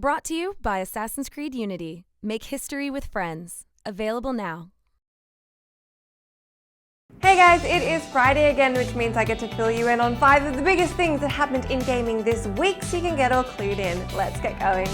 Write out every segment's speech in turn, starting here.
Brought to you by Assassin's Creed Unity. Make history with friends. Available now. Hey guys, it is Friday again, which means I get to fill you in on 5 of the biggest things that happened in gaming this week so you can get all clued in. Let's get going.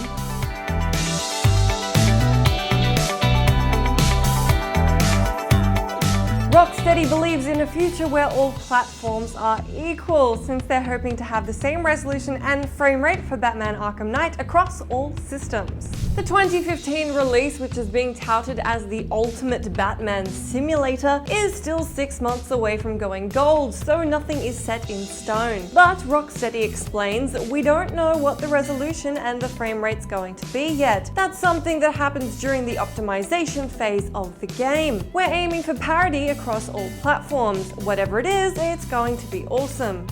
Rocksteady believes in a future where all platforms are equal, since they're hoping to have the same resolution and frame rate for Batman Arkham Knight across all systems. The 2015 release, which is being touted as the ultimate Batman simulator, is still 6 months away from going gold, so nothing is set in stone. But Rocksteady explains that we don't know what the resolution and the frame rate's going to be yet. That's something that happens during the optimization phase of the game. We're aiming for parity across all platforms. Whatever it is, it's going to be awesome.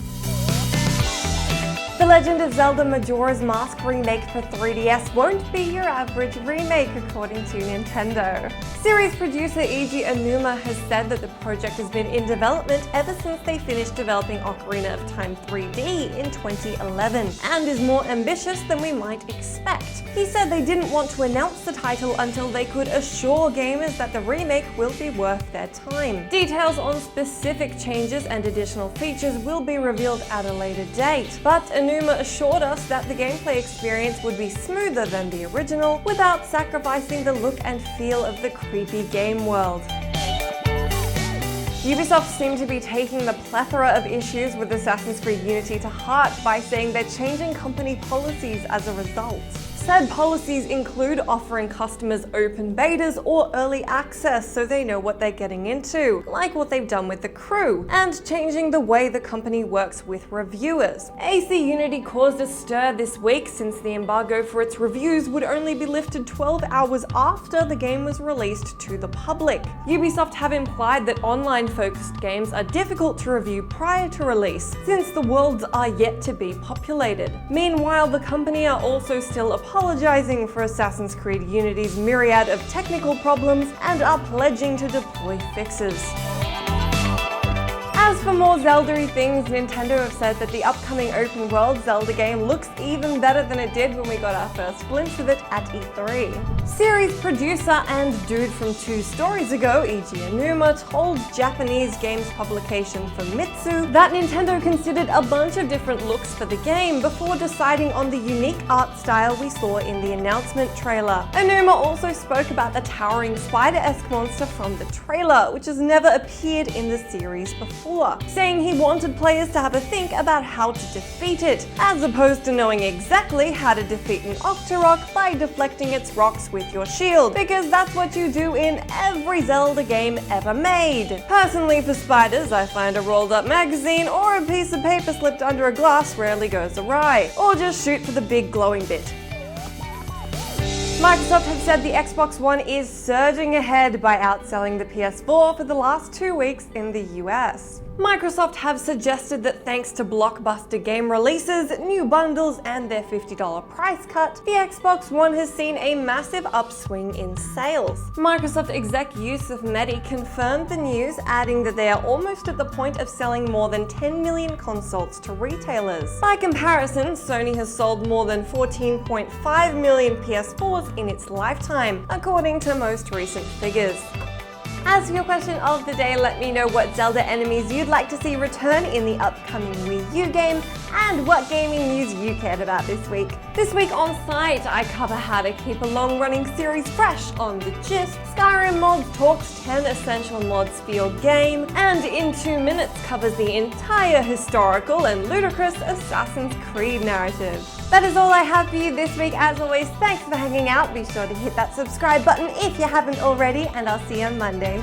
The Legend of Zelda Majora's Mask remake for 3DS won't be your average remake, according to Nintendo. Series producer Eiji Aonuma has said that the project has been in development ever since they finished developing Ocarina of Time 3D in 2011, and is more ambitious than we might expect. He said they didn't want to announce the title until they could assure gamers that the remake will be worth their time. Details on specific changes and additional features will be revealed at a later date, but Aonuma assured us that the gameplay experience would be smoother than the original without sacrificing the look and feel of the creepy game world. Ubisoft seem to be taking the plethora of issues with Assassin's Creed Unity to heart by saying they're changing company policies as a result. Said policies include offering customers open betas or early access so they know what they're getting into, like what they've done with The Crew, and changing the way the company works with reviewers. AC Unity caused a stir this week since the embargo for its reviews would only be lifted 12 hours after the game was released to the public. Ubisoft have implied that online-focused games are difficult to review prior to release, since the worlds are yet to be populated. Meanwhile, the company are also still apologizing for Assassin's Creed Unity's myriad of technical problems and are pledging to deploy fixes. As for more Zelda-y things, Nintendo have said that the upcoming open-world Zelda game looks even better than it did when we got our first glimpse of it at E3. Series producer and dude from 2 stories ago, Eiji Aonuma, told Japanese games publication Famitsu that Nintendo considered a bunch of different looks for the game before deciding on the unique art style we saw in the announcement trailer. Aonuma also spoke about the towering spider-esque monster from the trailer, which has never appeared in the series before, saying he wanted players to have a think about how to defeat it, as opposed to knowing exactly how to defeat an Octorok by deflecting its rocks with your shield, because that's what you do in every Zelda game ever made. Personally, for spiders, I find a rolled up magazine or a piece of paper slipped under a glass rarely goes awry, or just shoot for the big glowing bit. Microsoft have said the Xbox One is surging ahead by outselling the PS4 for the last 2 weeks in the US. Microsoft have suggested that thanks to blockbuster game releases, new bundles, and their $50 price cut, the Xbox One has seen a massive upswing in sales. Microsoft exec Yusuf Mehdi confirmed the news, adding that they are almost at the point of selling more than 10 million consoles to retailers. By comparison, Sony has sold more than 14.5 million PS4s in its lifetime, according to most recent figures. As for your question of the day, let me know what Zelda enemies you'd like to see return in the upcoming Wii U game, and what gaming news you cared about this week. This week on site, I cover how to keep a long-running series fresh on the gist, Skyrim Mods talks 10 essential mods for your game, and in 2 minutes covers the entire historical and ludicrous Assassin's Creed narrative. That is all I have for you this week. As always, thanks for hanging out. Be sure to hit that subscribe button if you haven't already, and I'll see you on Monday.